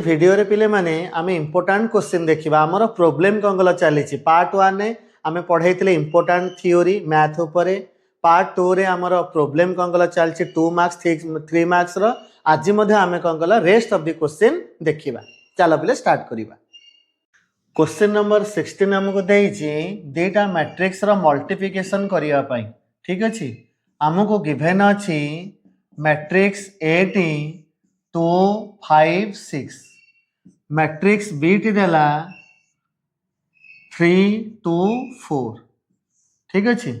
Video रे पिले माने आमे इंपोर्टेंट क्वेश्चन देखिबा हमर प्रॉब्लम कंगला चली पार्ट 1 रे आमे पढाइतले इंपोर्टेंट थ्योरी मैथ ऊपर पार्ट 2 रे हमर प्रॉब्लम कंगला चलछि 2 मार्क्स 3 मार्क्स रो आज मध्ये आमे कंगला रेस्ट ऑफ द क्वेश्चन देखिबा। चलो पिले स्टार्ट करिबा। क्वेश्चन नंबर 16 हमको देइछि डेटा मैट्रिक्स रो मल्टीप्लिकेशन करिया पई। ठीक अछि, हमको गिवन अछि matrix A 2 5 6 matrix B T देला 3 2 4। ठीक अछि,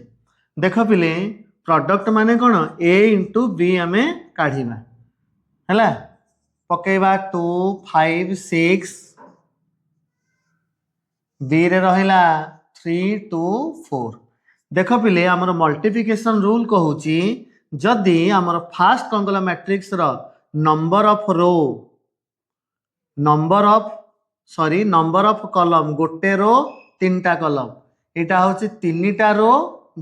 देख पिले प्रोडक्ट माने कोन A इंटू B आमे काढिबा हला पकेबा 2 5 6 B रे रहिला 3 2 4। देख पिले हमर मल्टीप्लिकेशन रूल कहूची जदि हमर फास्ट कंगला matrix row number of row number of column गोटे रो तीनटा कॉलम एटा होची तीनटा रो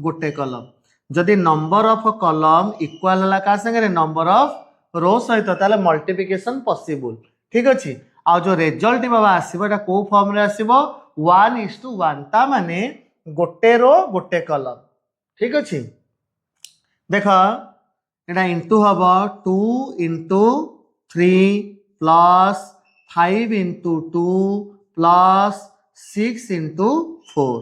गोटे कॉलम जदि नंबर ऑफ कॉलम इक्वल हला का संगे नंबर ऑफ रो सहित ताले मल्टीप्लिकेशन पॉसिबल। ठीक अछि, आ जो रिजल्ट बाबा आसीबो एटा को फॉर्म रे आसीबो 1:1 ता माने गोटे रो गोटे कॉलम। ठीक अछि, देखा एटा इनटू हबो 2 into 3 plus 5 into 2 plus 6 into 4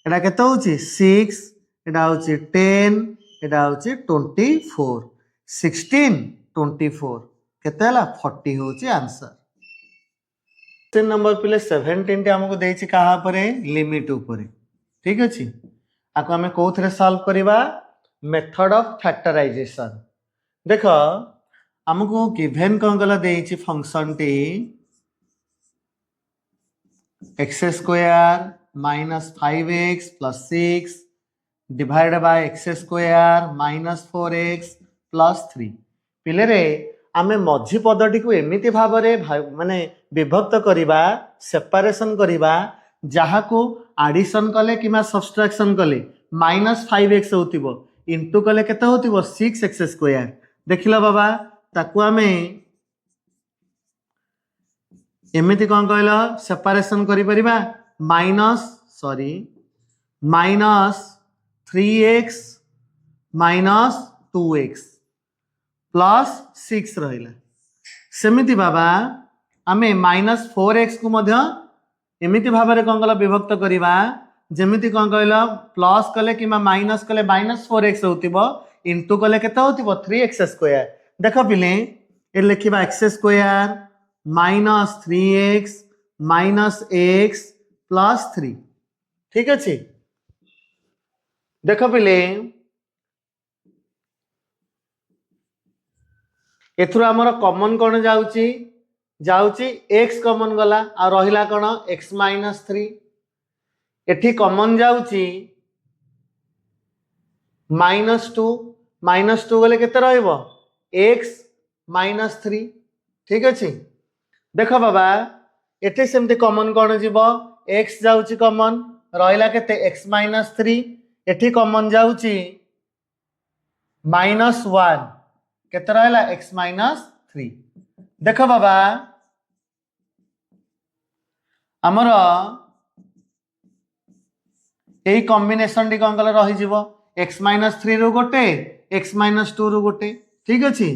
एटा केते होची 6 एटा होची 10 एटा होची 24 16 24 केते हला 40 होची आंसर। क्वेश्चन नंबर पिले 17 टे हमको देइछि कहा परे लिमिट ऊपर। ठीक अछि, आको हमें कोथरे सॉल्व करिबा मेथड ऑफ फैक्टराइजेशन। देखो हमको गिवन कंगला देइछि function T x square minus 5x plus 6 divided by x square minus 4x plus 3। पिले रे आमे मझी पदटी को एमिति भाबरे माने विभक्त करिबा सेपरेशन करिबा जहा को एडिशन कले किमा सब्सट्रैक्शन कले माइनस 5x होतिबो इंटू कले केते होतिबो 6x स्क्वायर। देखिला बाबा ताकू आमे एमिति कोन कहला सेपरेशन करि परिबा minus 3x minus 2x plus 6 रहिला सेमिति बाबा आमे माइनस 4x को मध्य एमिति भाबरे कोन कहला विभक्त करिबा जेमिति कोन कहला प्लस कले किमा माइनस कले माइनस 4x होतिबो इंटू कले केते होतिबो 3x स्क्वायर। देखो पिले ए लिखिबा x square minus 3x minus x plus 3। ठीक अछि, देखो पिले एथुर हमर कॉमन कोन जाउची x कॉमन गला आ रहिला कोन x माइनस 3 एठी कॉमन जाउची माइनस 2 गले केते रहइबो x माइनस 3। ठीक अछि, देखो बाबा एठी सेमते कॉमन कोन जीवो x जाउची कॉमन रहिला केते x माइनस 3 एठी कॉमन जाउची माइनस 1 केते रहला x माइनस 3। देखो बाबा हमर एई कॉम्बिनेशन टी कोन कले रहि जीवो x माइनस 3 रो गोटे x माइनस 2 रो गोटे। ठीक अछि,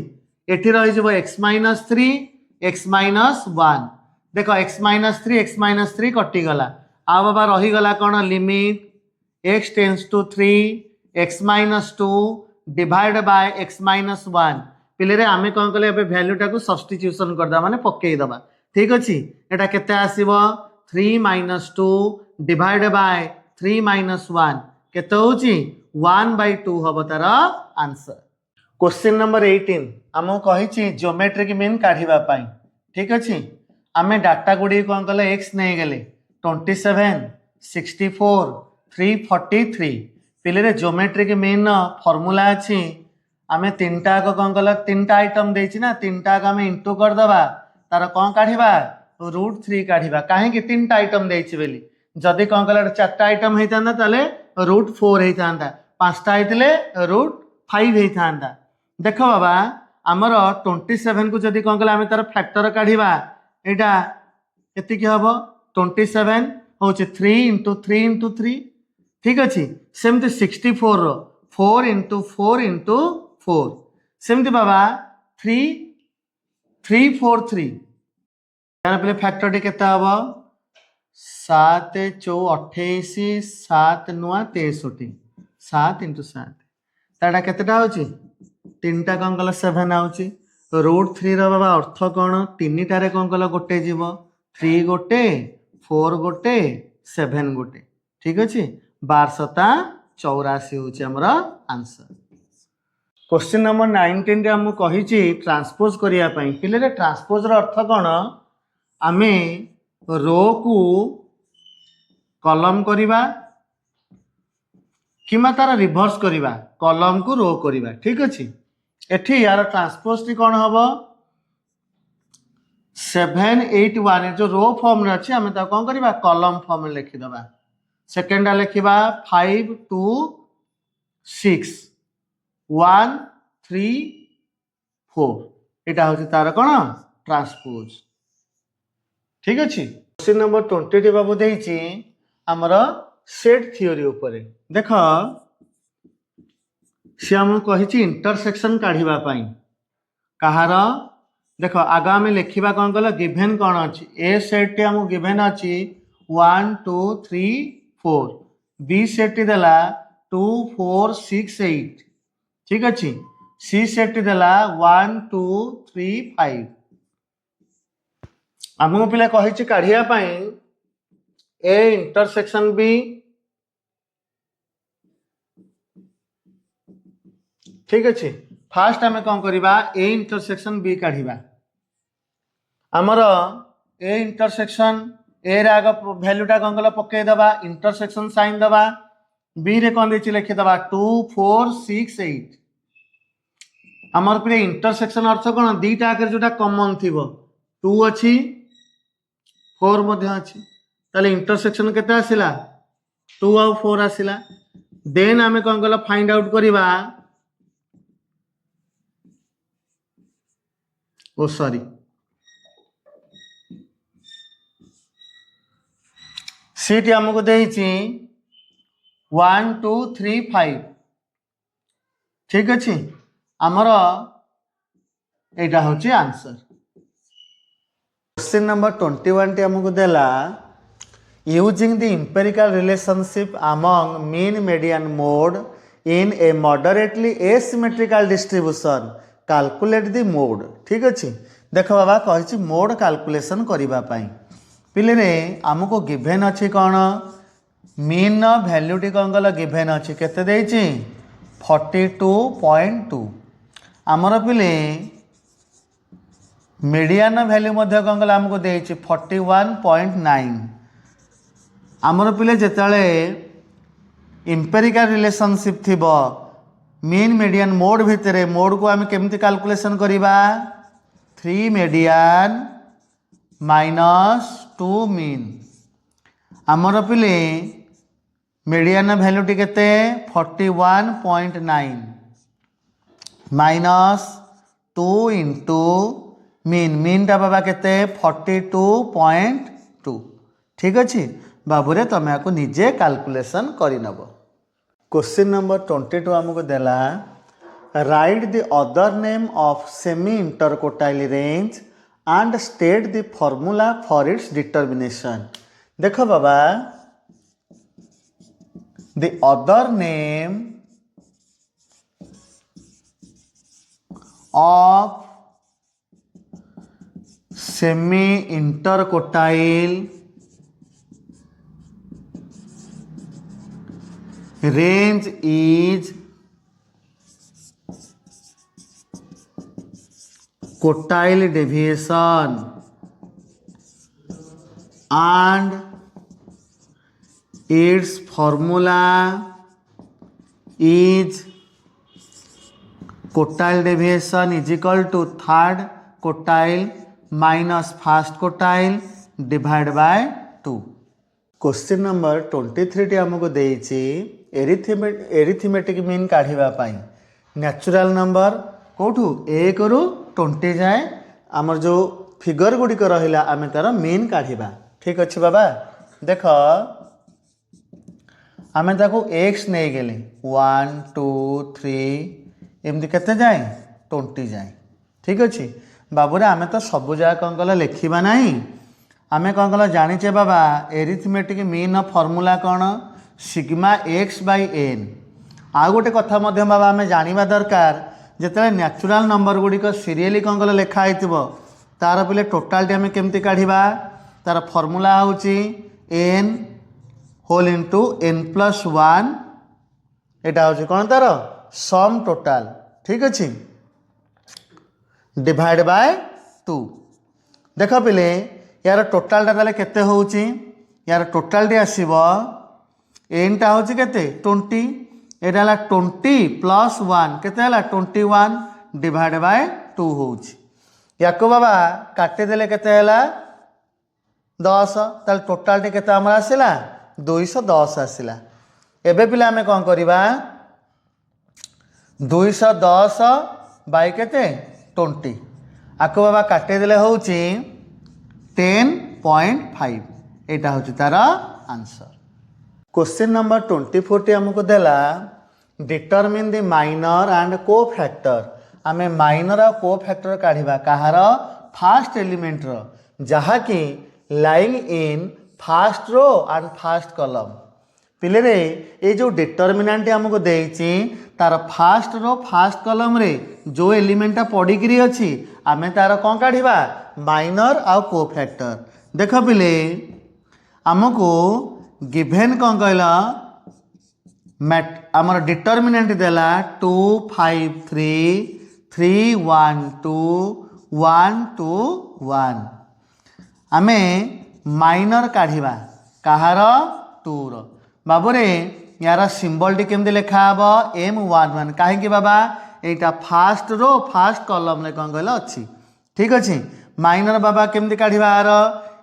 एठी रहि जीवो x माइनस 3 x माइनस 1। देखो x माइनस 3 कटि गला आ बाबा रहि गला कोन limit x tends to 3 x minus 2 divide by x minus 1। पिले रे आमे कोन कले एबे वैल्यू टा को सब्स्टिट्यूशन कर दा माने पक्के दबा। ठीक अछि, एटा केते आसीबो 3 माइनस 2 डिवाइड बाय 3 माइनस 1 केते होची 1/2 हबो तार आंसर। क्वेश्चन नंबर 18 हमो कहिछि ज्योमेट्रिक मीन काढिबा पाई। ठीक अछि, आमे डाटा गुडी कोन कले x नै गेले 27 64 343 पिले रे ज्योमेट्रिक मीन फार्मूला अछि आमे तीनटा को कोन कले तीनटा आइटम देछि ना तीनटा का आमे इनटू कर दबा तार कोन काढिबा √3 काढिबा काहे कि तीनटा आइटम देछि बेली जदि कोन कले चारटा आइटम हेतांदा ताले √4 हेतांदा पांचटा आइतले √5 हेतांदा। देखो बाबा आमर 27 को जदि कौन कले आम तार फैक्टर काढ़ा यहाँ एतिक हम 27 हूँ 3 इंटू 3 इंटू 3 ठीक अच्छे सेमती 64 4 इंटू 4 इंटू 4 सेमती बाबा 3 3 4 3 पे फैक्टर टी केते हम 7 चौ 28 7 नुआ 63 7 इंटू 7 ताटा केतेटा होची 3टा कौन कल 7 आउची √3 रो बाबा अर्थ कौन 3टारे कौन कल गोटे जीव 3 गोटे 4 गोटे 7 गोटे ठीक अच्छे 1284 होची हमर आंसर। क्वेश्चन नंबर 19 रे हम कहिची ट्रांसपोज करिया पई पिले ट्रांसपोज रो अर्थ कौन आमे रो को कॉलम करिबा किमा तार रिवर्स करिबा कॉलम को रो करिबा ठीक अछि एठी यार ट्रांसपोज टी कोन हबो 781 जो रो फॉर्म रे अछि हमें ता कोन करिबा कॉलम फॉर्म में लिखि दबा सेकंड लिखिबा 5 2 6 1 3 4 एटा होछि तार कोन ट्रांसपोज ठीक अछि। क्वेश्चन नंबर 20 बाबू देइछि हमर सेट थ्योरी ऊपर देख सी आम कही इंटरसेक्शन काढ़ा कहार देख आग आम लिखा कौन कल गिभेन कौन अच्छी ए सेट टी आमको गिभेन अच्छी 1 2 3 4 बी सेट टी देला 2 4 6 8 ठीक अच्छे सी सेट टी देला 1 2 3 5 आमको पिला कही काढ़ा ए इंटरसेक्शन बी ठीक अच्छे फास्ट आम कौन करवा ए इंटरसेक्शन बी काढ़ा आमर ए इंटरसेक्शन ए रे आग भैल्यूटा कौन कल पकईदबा इंटरसेक्शन साइन दबा बी रे कौन देछि लिखिदबा 2 4 6 8 आमर पे इंटरसेक्शन अर्थ कौन दीटा आगे जोटा कॉमन थी 2 अच्छी 4 मध्य अच्छी ताले इंटरसेक्शन केते आसिला 2 और 4 आसिला देन आम कौन कल फाइंड आउट करवा ओ सॉरी सीट आमको देइछि 1 2 3 5 ठीक अच्छे आमर एटा होची आंसर। क्वेश्चन नंबर 21 टी आमको देला using the empirical relationship among mean median mode in A moderately asymmetrical distribution calculate the mode ठीक अच्छे देख बाबा कही मोड कैलकुलेशन करबा पई पिले रे आमको गिभेन अच्छी कौन मीन भैल्यूटी कौन कल गिभेन अच्छी केते देइछि 42.2 आमर पिले मीडियन भैल्यू मध्य कौन कल आमको देइछि 41.9 आमर पिले जेताले एम्पिरिकल रिलेशनशिप थिबो मीन मीडियन मोड भितरे मोड को आम केमती कैलकुलेशन करिबा 3 मीडियन -2 मीन आमर पिले मीडियन भैल्यू टी केते 41.9 -2 इंटू मीन मीन टा बाबा केते 42.2 ठीक अच्छे बाबूरे तुम आपको निजे कैलकुलेशन करनब। क्वेश्चन नंबर 22 आमको देला write the other name of semi interquartile range and state the formula for its determination देख बाबा the other name of semi interquartile range is quartile deviation and its formula is quartile deviation is equal to third quartile minus first quartile divided by 2। Question number 23 T आमको देइछि arithmetic mean काढ़ा natural number कौटू 1 रु 20 जाए आमर जो figure गुड़िक रहा आम तार mean काढ़ा। ठीक अच्छे बाबा देख आम ताको एक्स नहीं गले 1 2 3 एमती केते जाए 20 जाए। ठीक अच्छे बाबूरे आम तो सब जगह कौन कल लिखा ना आम कौन कल जाचे बाबा एरिथमेटिक मीन फर्मूला कौन सिग्मा एक्स बाय एन। आउ गोटे कथा बाबा आम जाना दरकार जिते न्याचुराल नंबर गुड़िक सीरियली कौन कल लिखाई तार पिले टोटालटी आम केमती काढ़ा तार फर्मूला हूँ n whole into n plus 1 एटा हूँ कौन तार सम टोटाल। ठीक अच्छे डिवाइड बाय 2 देख पिले यार टोटालटा ताले केते होउची यार टोटालटी आसीबो एनटा होची केते 20 एटा हला 20 प्लस 1 केते हला 21 डिवाइड बाय 2 होउची याको बाबा काटे देले केते हला 10 ताल टोटालटी केते हमर आसिला 210 आसिला। एबे पिले आमे कोन करिबा 210 बाय केते 20 आको बाबा काटे देले होउची 10.5 एटा होची तार आंसर। क्वेश्चन नंबर 24 हमको देला determine the minor and cofactor आमे माइनर और कोफैक्टर काढ़ा कहार फास्ट एलिमेंट रो जहाँकि lying in first row and first column पिले रे ये जो डिटरमिनेंट हमको देइछि तार फास्ट रो फास्ट कॉलम रे जो एलिमेंटा पड़िकी अच्छी आमे तार कौन काढ़ा माइनर आउ कोफैक्टर। देख पिले आमको गिभेन कौन कहला आमर डिटरमिनेंट देला 2 5 3 3 1 2 1 2 1 आमे माइनर काढ़ा कहार 2 रो बाबूरे यार सिंबल टी केमती लिखा हम M11 कहीं बाबा यहाँ फास्ट रो फास्ट कॉलम रे कौन कहला अच्छी। ठीक अच्छे माइनर बाबा केमती काढ़ा यार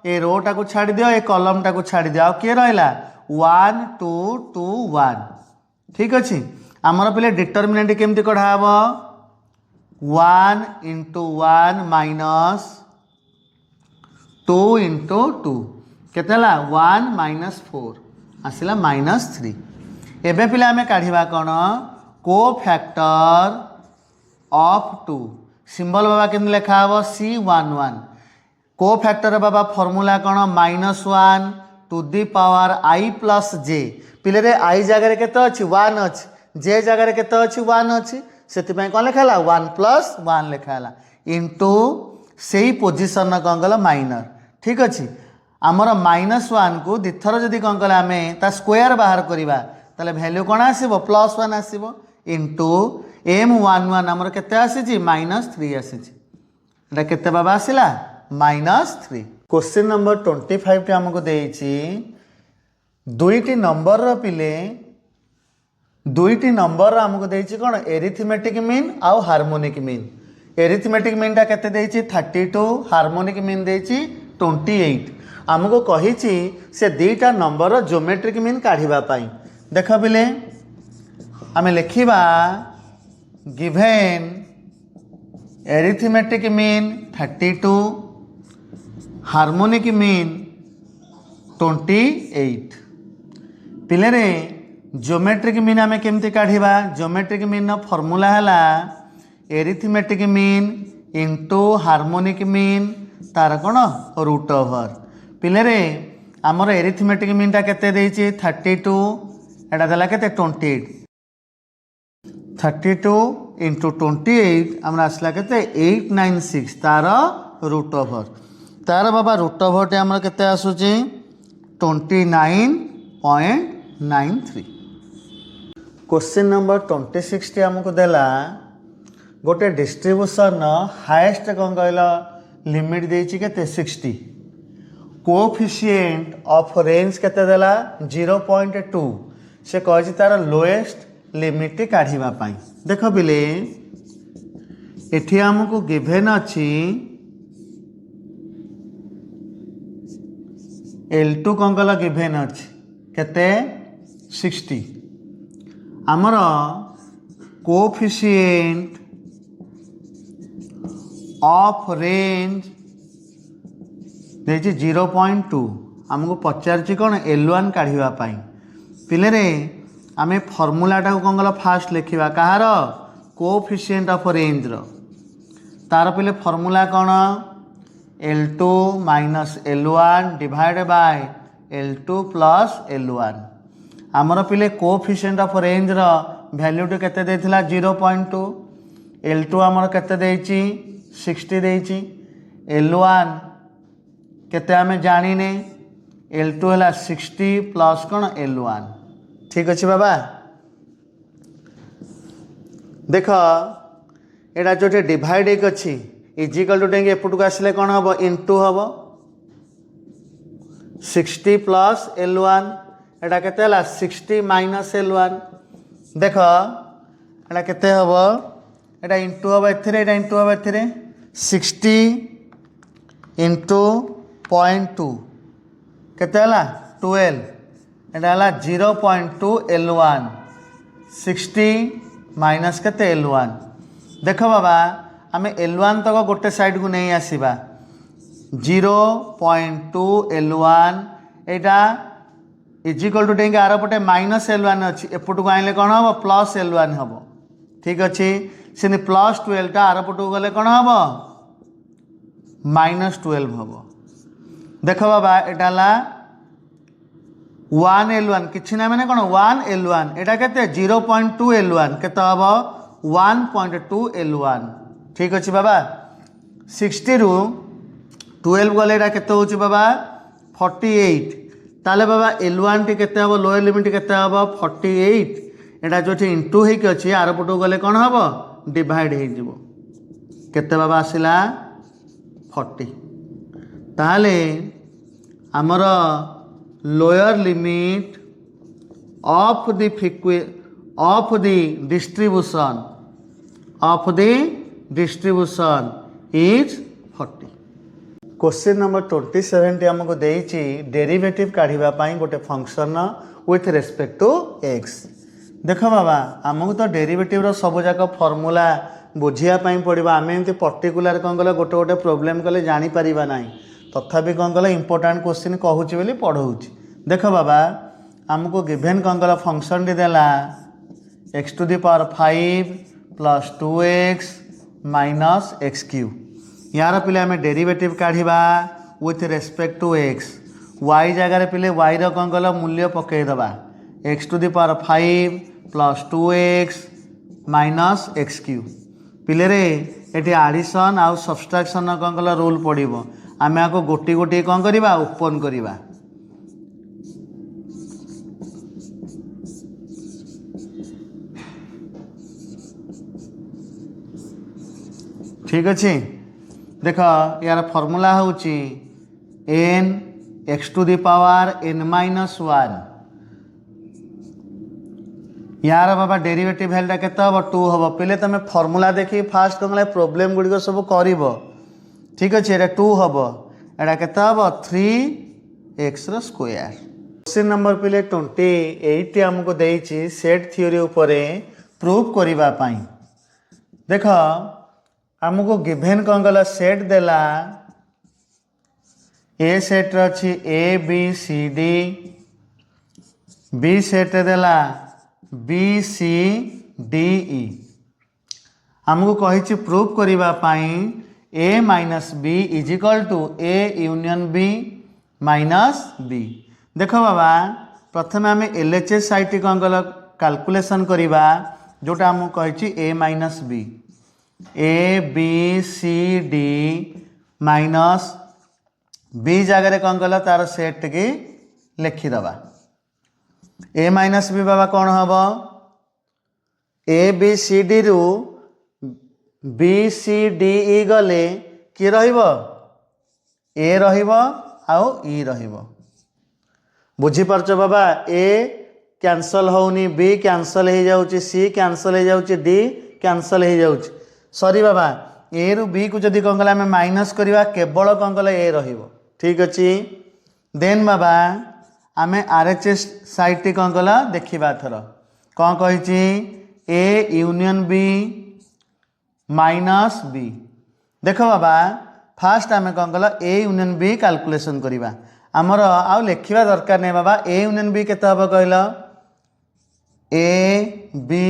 ए रोटा को छाड़ दियो ए कॉलमटा को छाड़ दियो किए रहा 1 2 2 1। ठीक अच्छे आमर पे डिटरमिनेंट केमती कढ़ा हम 1 इंटू 1 माइनस 2 इंटू 2 केते 1 माइनस 4 आसला -3। एबे पिले आमे काढ़ा कौन कोफैक्टर ऑफ 2 सिंबल बाबा केमती लिखा हम C11 कोफैक्टर बाबा फॉर्मूला कौन -1 to the power I plus J पिले रे I जगह केते अछि 1 अछि जे जगह केते अछि 1 अछि सेति पय कोन लिखाला 1 प्लस 1 लिखाला इंटू सेही पोजीशन कौन गला माइनर। ठीक अच्छे आमर -1 को दिथर जदि कौन कला आमे ता स्क्वायर बाहर करिबा ताले वैल्यू कौन आसीबो +1 आसीबो इंटू M11 आमर केते आसीछि -3 आसीछि एटा केते बाबा आसिला -3। क्वेश्चन नंबर 25 टे हमको देइछि दुईटी नंबर रो पिले दुईटी नंबर हमको देइछि कोन एरिथमेटिक मीन आउ हार्मोनिक मीन। एरिथमेटिक मीन टा केते देइछि 32 हार्मोनिक मीन देइछि 28 हमको कहिछि से दुईटा नंबर रो ज्योमेट्रिक मीन काढ़िबा पाई। देख पिले आमे लिखिबा given arithmetic mean 32 harmonic mean 28 पिले रे ज्योमेट्रिक मीन आमे केमती काढ़िबा ज्योमेट्रिक मीन फॉर्मूला हला arithmetic mean into harmonic mean तार कौन रूट ओवर पिले रे आमर एरिथमेटिक मीन टा केते देइछि 32 एटा देला केते 28 32 इंटू 28 हमरा आसला केते 896 तार रूट ओवर तार बाबा रूट ओवर टे हमर केते आसुची 29.93। क्वेश्चन नंबर 26 टे हमको देला गोटे डिस्ट्रीब्यूशन हाईएस्ट कौन कहला लिमिट देइछि केते 60 कोएफिशिएंट ऑफ रेंज केते देला 0.2 से कहछि तार लोएस्ट लिमिट काढ़िबा पाई। देख बिले एठी हमको गिवन अछि L2 कौन कहला गिवन अछि केते 60 आमर कोएफिशिएंट ऑफ रेंज देखिए 0.2 आमको पचार कौन L1 काढ़ा पिले रे आम फर्मूलाटा कौन कल फास्ट लिखा कहार कोएफिशिएंट ऑफ रेंज तार पिले फर्मूला कौन L2 minus L1 divide by L2 plus L1 आमर पिले coefficient of range value T केते देथिला 0.2 L2 आमर केते देछि 60 देछि L1 केते आमे जानिने L2 है 60 प्लस कौन L1 ठीक अच्छे बाबा देख एटा जो डिवाइड एक अच्छी इजिकल टू टेंगे एपटू आसिले कौन हम इंटू हम 60 प्लस L1 एटा केते हला 60 माइनस L1 देख एटा केते हम एटा इंटू हम एथिरे एटा इंटू हम एथिरे 60 इंटू 0.2 केते हला 12 एटा हला 0.2 L1 60 माइनस केते L1 देख बाबा आम L1 तक गोटे साइड को नहीं आसवा 0.2 L1 एटा इजिकल टू टेंगे आर पटे माइनस L1 अच्छी एपट को आइले कौन हम प्लस L1 हम ठीक अच्छे से प्लस 12 टा आर पट को गले कौन हम माइनस 12 हम देख बाबा एटा ला 1 L1 किछि ना मैंने कौन 1 L1 एटा केते 0.2 L1 केते हम 1.2 L1 ठीक अच्छे बाबा 60 रु 12 गले एटा केते होची बाबा 48 ताले बाबा L1 टी केते हम लोअर लिमिट केते हम 48 एटा जो इंटू होइक अछि आर पटो गले कौन हम डिवाइड हो जिवो केते बाबा आसिला 40 ताले आमर lower limit of the distribution is 40 question number 27 टी हमको देइछि डेरिवेटिव काढ़िबा पई गोटे function with respect to x देख बाबा आमको तो डेरिवेटिव सब जाक फॉर्मूला बुझिया पई पड़िबा आम एमती पर्टिकुलर कौन कले गोटे गोटे प्रोब्लेम कले जानी परिबा नाही तथापि कौन कले इंपोर्टेंट क्वेश्चन कहूची बोली पढ़ाऊँच देख बाबा आमको गिवेन कौन कला फंक्शन टी देला x to the power 5 plus 2x minus x cube यार पिले आम डेरिवेटिव काढ़ा with respect to x y जगार पिले y कौन कल मूल्य पकईदबा x to the power 5 plus 2x minus x cube पिले रे एटी आडिशन आउ सब्सट्रैक्शन कौन कल रूल पड़ो आम आपको गोटी गोटी कौन करवा ओपन करवा ठीक अच्छे देख यार फॉर्मूला हूँ n x to the power n minus 1 यार बाबा डेरिवेटिव वैल्यूटा केते हम 2 हम पहले तुम फॉर्मूला देखी फास्ट कौन प्रोब्लेम गुड़िक सब कर ठीक अच्छे ये 2 हम एटा केते हम 3x स्क्वायर क्वेश्चन नंबर पिले 28 हमको देइछि सेट थ्योरी उपरे प्रूफ करिबा पई देख हमको गिवेन कौन कल सेट देला ए सेट अच्छी A B C D B set देला बी सी डी ई हमको कही प्रूफ करबा पई A minus B is equal to A union B minus B देख बाबा प्रथम आम एलएचएस साइट कौन कल कैलकुलेशन करवा जोटा आमको कही A minus B A B C D minus B जगह कौन कल तार सेट की लिखिदबा ए माइनस बी बाबा कौन हम ए बी सी डी रु बी सी डी ई गले कि रहिबो ए रहिबो आउ ई रहिबो बुझीपारच बाबा ए कैंसल होनी बी कैंसल हो जाउची सी कैंसल हो जाउची डी कैंसल हो जाउची सॉरी बाबा ए रु बी को जदि कौन कल आम माइनस करवा केवल कौन कल ए रहिबो ठीक अच्छे देन बाबा आम आरएचएस साइट कौन कल देखा थर कौन कही A union B minus B देख बाबा फास्ट आम कौन कल ए यूनियन बी कैलकुलेशन करवा आमर आउ लिखा दरकार नहीं बाबा ए यूनियन बी केते हम कहल ए बी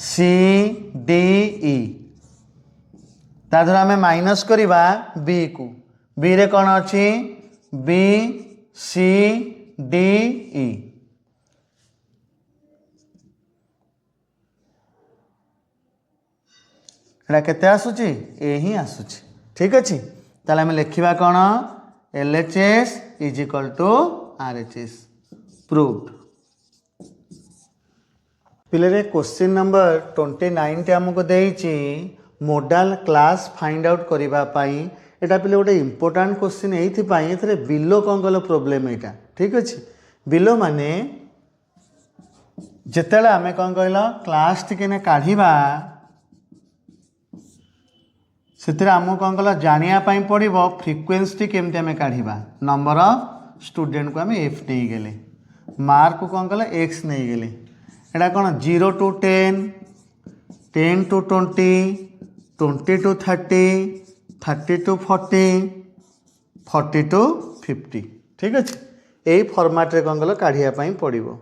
सी डी ई ताधर आम माइनस करवा बी को बी रे कौन अच्छी बी सी डी ई एटा केते आसुची ए ही आसुची ठीक अच्छे ताले आम लिखा कौन L H S is equal to R H S proved पिले क्वेश्चन नंबर 29 टे आमको देइची मोडाल क्लास फाइंड आउट करने एटा पिले गोटे इम्पोर्टाट क्वेश्चन ये बिलो कौन कल प्रोब्लेम यहाँ ठीक अच्छे बिलो माने जिते आम कौन कहल क्लास टिके काढ़ा से आमको कौन कल जानापी पड़ो फ्रिक्वेन्सी केमती आम काढ़ा नंबर ऑफ स्टूडेंट को आम एफ नहीं गले मार्क को कौन कल एक्स नहीं गले एटा कौन 0 to 10 10 to 20 20 to 30 30 to 40 40 to 50 ठीक अच्छे यही फॉर्मेट रे कौन कल काढ़ापी पड़ो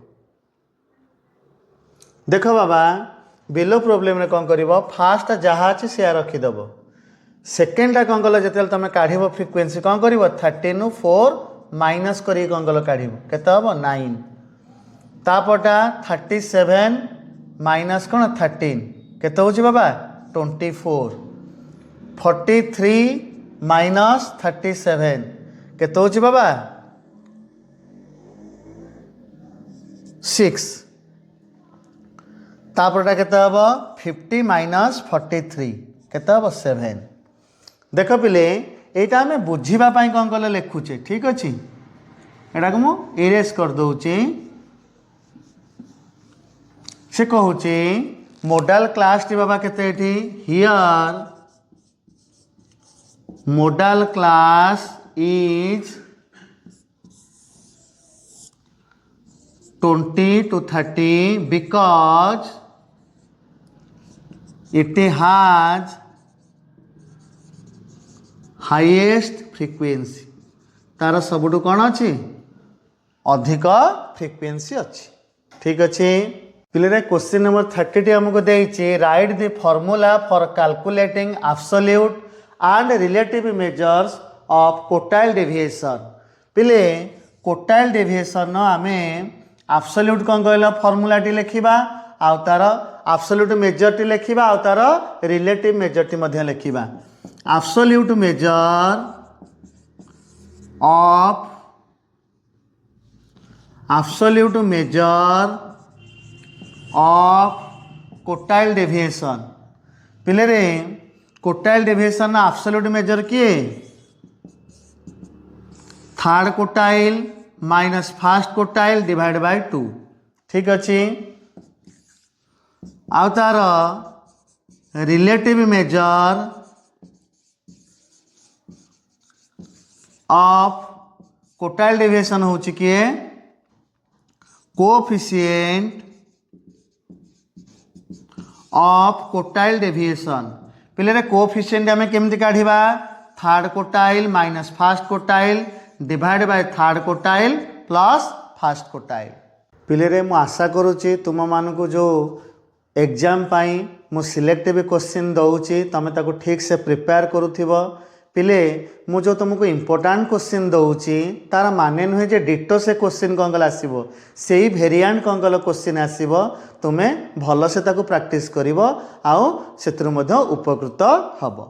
देख बाबा बिलो प्रोब्लेम रे कौन कर फास्ट जहाँ अच्छे से रखीदेव सेकेंडटा कौन कल जो तुम काढ़ फ्रिक्वेन्सी कौन कर 13 नु 4 माइनस कर कौन कल काढ़ के 9 तापटा 37 माइनस कौन 13 केते होची बाबा 24 43 माइनस 37 केते होची बाबा 6 तापटा केते हबो 50 माइनस 43 केते हबो 7 देख पिले यहाँ आम बुझापी कौन कल लिखुचे ठीक अच्छे यहाँ को मुझे इरेज कर दूचे से कहूँ मोडाल क्लास टी बाबा केते here modal class is 20 to 30 because it has highest frequency तार सबुठू कौन अच्छी अधिक फ्रिक्वेन्सी अच्छी ठीक अच्छे पिले क्वेश्चन नंबर 30 आमको देइछि right the formula for calculating absolute and relative measures of quartile deviation पिले कोटाइल डेविएशन आमे एब्सोल्यूट कौन कहल फॉर्मूला टी लिखा आउ तार एब्सोल्यूट मेजर टी लिखा आउ तार रिलेटिव मेजर टी मध्य लिखा absolute measure of quartile deviation पिले रे कोटाइल डेविएशन एब्सोल्यूट मेजर किए third quartile minus first quartile divide by 2 ठीक अच्छे आउ तार relative measure of quartile deviation हो किए कोएफिशिएंट ऑफ कोटाइल डेविएशन पिले कोएफिशिएंट आम केमती काढ़ा third quartile minus first quartile divide by third quartile plus first quartile पिले मु आशा करुच्ची तुम मानक जो एग्जाम पाई मु सिलेक्टिव क्वेश्चन दौची तुम ताको ठीक से प्रिपेयर करुथिबो पिले मु जो तुमको इम्पोर्टाट क्वेश्चन दौची तार माने नुहे जे डिटो से क्वेश्चन कौन कल आसो से ही भेरिएंट कौन कल क्वेश्चन आसो तुम्हें भल से ताको प्रैक्टिस करिवो आउ सेतरु मध्य उपकृत हबो।